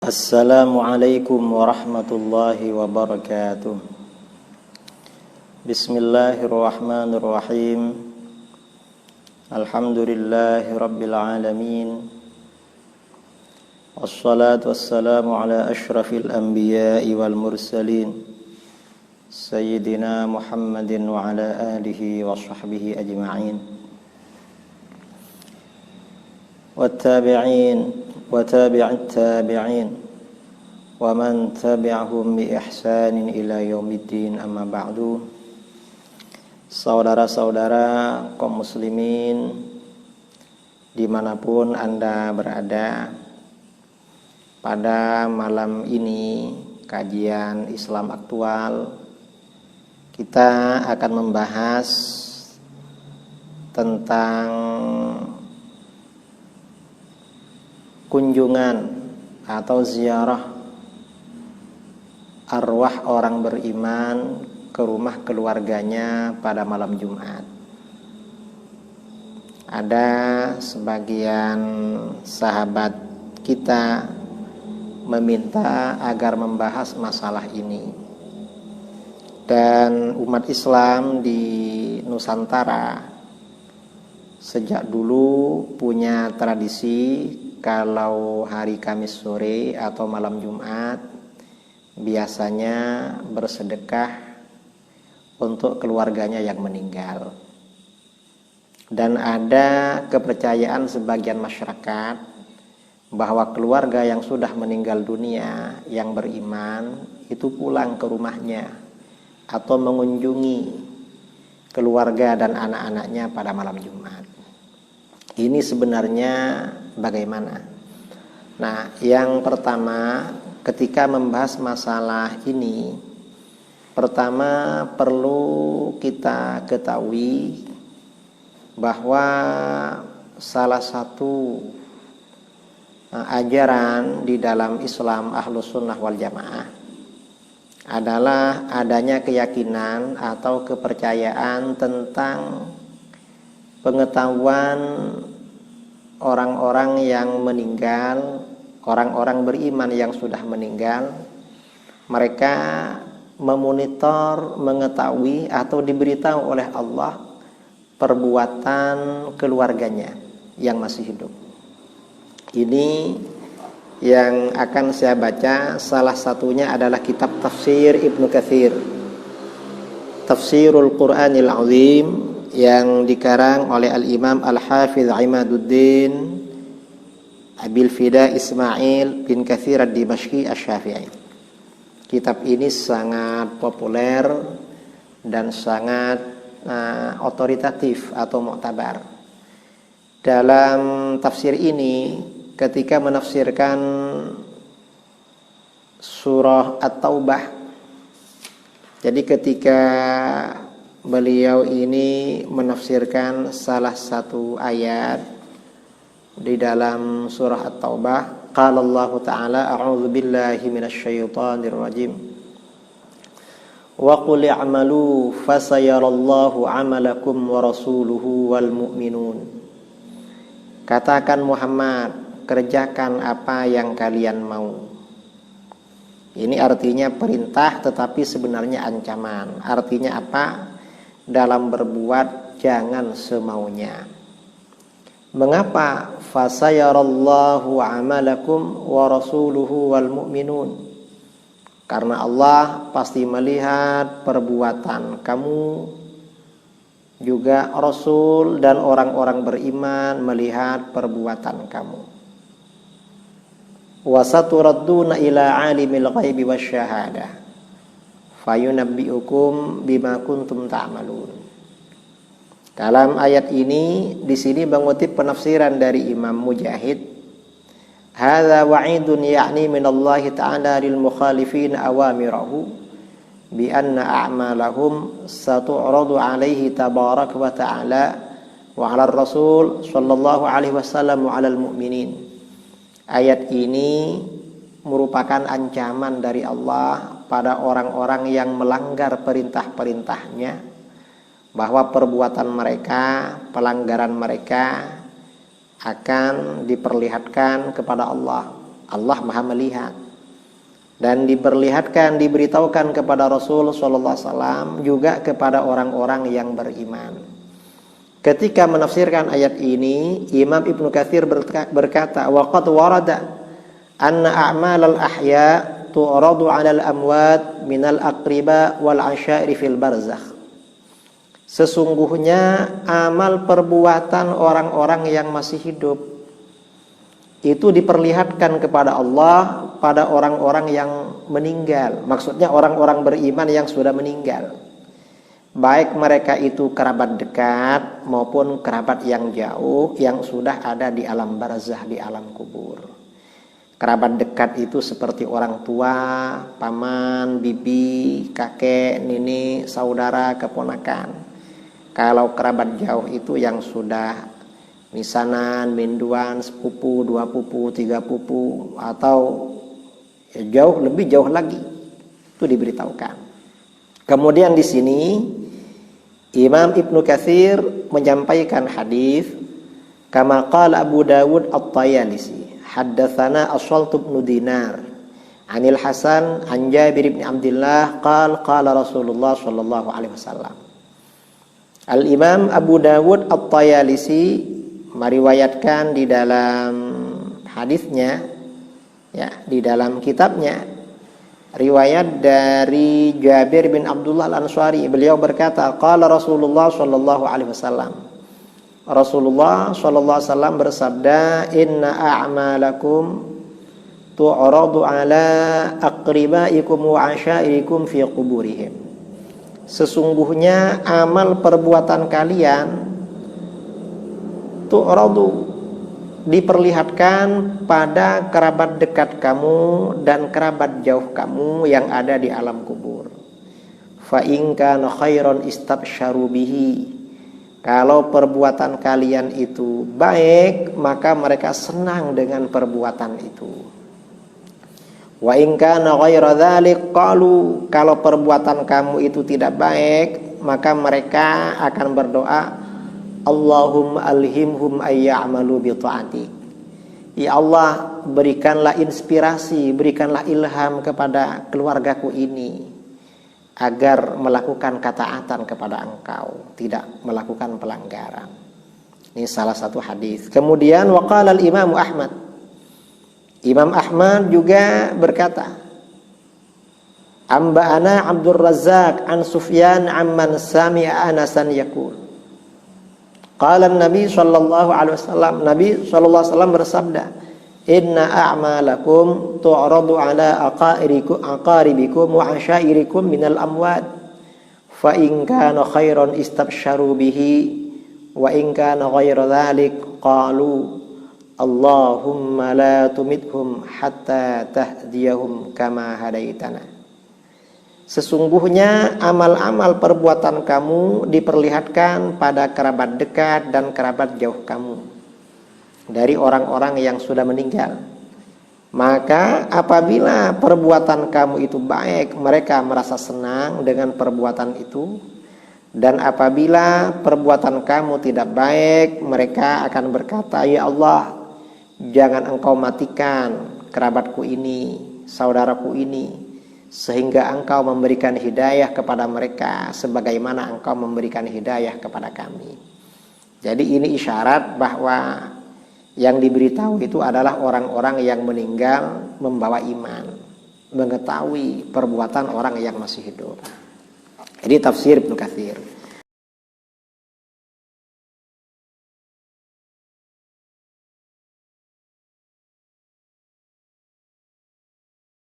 Assalamualaikum warahmatullahi wabarakatuh. Bismillahirrahmanirrahim. Alhamdulillahi rabbil alamin. Wassalatu wassalamu ala ashrafil anbiya'i wal mursalin, Sayyidina Muhammadin wa ala alihi wa sahbihi ajma'in, wattabi'in wa tabi'it tabi'in wa man tabi'ahum bi ihsanin ila yaumiddin, amma ba'du. Saudara-saudara kaum muslimin dimanapun Anda berada, pada malam ini kajian Islam aktual kita akan membahas tentang kunjungan atau ziarah arwah orang beriman ke rumah keluarganya pada malam Jumat. Ada sebagian sahabat kita meminta agar membahas masalah ini, dan umat Islam di Nusantara sejak dulu punya tradisi kalau hari Kamis sore atau malam Jumat biasanya bersedekah untuk keluarganya yang meninggal. Dan ada kepercayaan sebagian masyarakat bahwa keluarga yang sudah meninggal dunia yang beriman itu pulang ke rumahnya atau mengunjungi keluarga dan anak-anaknya pada malam Jumat. Ini sebenarnya bagaimana? Nah, yang pertama, ketika membahas masalah ini, pertama perlu kita ketahui bahwa salah satu ajaran di dalam Islam Ahlus Sunnah wal Jamaah adalah adanya keyakinan atau kepercayaan tentang pengetahuan orang-orang yang meninggal, orang-orang beriman yang sudah meninggal. Mereka memonitor, mengetahui atau diberitahu oleh Allah perbuatan keluarganya yang masih hidup. Ini yang akan saya baca, salah satunya adalah kitab tafsir Ibnu Katsir, Tafsirul Quranil Azim, yang dikarang oleh Al-Imam Al-Hafidh Imaduddin Abil Fida Ismail bin Katsir Ad-Dimashqi Asy-Syafi'i. Kitab ini sangat populer dan sangat otoritatif atau muktabar. Dalam tafsir ini, ketika menafsirkan surah At-Taubah, jadi ketika beliau ini menafsirkan salah satu ayat di dalam surah At-Taubah, qala Allah Ta'ala, a'udzu billahi minasyaitonir rajim, wa qul i'malu fasayarallahu 'amalakum wa rasuluhu wal mu'minun. Katakan Muhammad, kerjakan apa yang kalian mau. Ini artinya perintah, tetapi sebenarnya ancaman. Artinya apa? Dalam berbuat jangan semaunya. Mengapa? Fasayarallahu amalakum wa rasuluhu wal mu'minun. Karena Allah pasti melihat perbuatan kamu, juga Rasul dan orang-orang beriman melihat perbuatan kamu. Wasaturadduna ila alimil ghaibi wasyahadah fayunabbi'ukum bima kuntum ta'malun. Dalam ayat ini, di sini mengutip penafsiran dari Imam Mujahid, hadza wa'idun ya'ni minallahi ta'ala lil mukhalifin awamirahu bi anna a'malahum satu'radu alaihi tabarak wa ta'ala wa 'ala rasul sallallahu alaihi wasallam wa 'alal mu'minin. Ayat ini merupakan ancaman dari Allah pada orang-orang yang melanggar perintah-perintahnya, bahwa perbuatan mereka, pelanggaran mereka akan diperlihatkan kepada Allah. Allah Maha melihat. Dan diperlihatkan, diberitahukan kepada Rasul sallallahu alaihi wasallam, juga kepada orang-orang yang beriman. Ketika menafsirkan ayat ini, Imam Ibnu Katsir berkata, wa qad warada anna a'malal ahya tu'radu 'alal amwat minal aqriba wal 'ashairi fil barzakh. Sesungguhnya amal perbuatan orang-orang yang masih hidup itu diperlihatkan kepada Allah pada orang-orang yang meninggal. Maksudnya orang-orang beriman yang sudah meninggal. Baik mereka itu kerabat dekat maupun kerabat yang jauh yang sudah ada di alam barzah, di alam kubur. Kerabat dekat itu seperti orang tua, paman, bibi, kakek, nenek, saudara, keponakan. Kalau kerabat jauh itu yang sudah misanan, minduan, sepupu, dua pupu, tiga pupu, atau jauh, lebih jauh lagi, itu diberitahukan. Kemudian di sini Imam Ibnu Katsir menyampaikan hadis kama qala Abu Dawud At-Tayalisi haddatsana Aswalt bin Dinar Anil Hasan an Jabir bin Abdullah qala Rasulullah sallallahu alaihi wasallam. Al-Imam Abu Dawud At-Tayalisi meriwayatkan di dalam hadisnya, ya, di dalam kitabnya, riwayat dari Jabir bin Abdullah Al-Ansari. Beliau berkata, qala Rasulullah sallallahu alaihi wasallam. Rasulullah sallallahu alaihi wasallam bersabda, inna a'malakum tu'radu ala aqribaikum wa asyairikum fi quburihim. Sesungguhnya amal perbuatan kalian tu'radu, diperlihatkan pada kerabat dekat kamu dan kerabat jauh kamu yang ada di alam kubur. Fa in kana khairan istabsyaru bihi. Kalau perbuatan kalian itu baik, maka mereka senang dengan perbuatan itu. Wa in kana ghaira dzalik qalu. Kalau perbuatan kamu itu tidak baik, maka mereka akan berdoa, Allahumma alhimhum ayya'malu bi ta'atik. Ya Allah, berikanlah inspirasi, berikanlah ilham kepada keluargaku ini agar melakukan ketaatan kepada Engkau, tidak melakukan pelanggaran. Ini salah satu hadis. Kemudian waqala al-Imam Ahmad. Imam Ahmad juga berkata, Amba'ana Abdul Razzaq an Sufyan amman sami'a Anasan yaqul. Qala Nabi sallallahu alaihi wasallam, Nabi sallallahu alaihi wasallam bersabda, inna a'malakum tu'radu ala aqaribikum wa asyairikum minal amwat fa in kana khairan istabsyaru bihi wa in kana ghaira dzalik qalu Allahumma la tumithum hatta tahdiyahum kama hadaitana. Sesungguhnya amal-amal perbuatan kamu diperlihatkan pada kerabat dekat dan kerabat jauh kamu dari orang-orang yang sudah meninggal. Maka apabila perbuatan kamu itu baik, mereka merasa senang dengan perbuatan itu. Dan apabila perbuatan kamu tidak baik, mereka akan berkata, ya Allah, jangan Engkau matikan kerabatku ini, saudaraku ini, sehingga Engkau memberikan hidayah kepada mereka sebagaimana Engkau memberikan hidayah kepada kami. Jadi ini isyarat bahwa yang diberitahu itu adalah orang-orang yang meninggal membawa iman, mengetahui perbuatan orang yang masih hidup. Jadi tafsir Ibnu Katsir.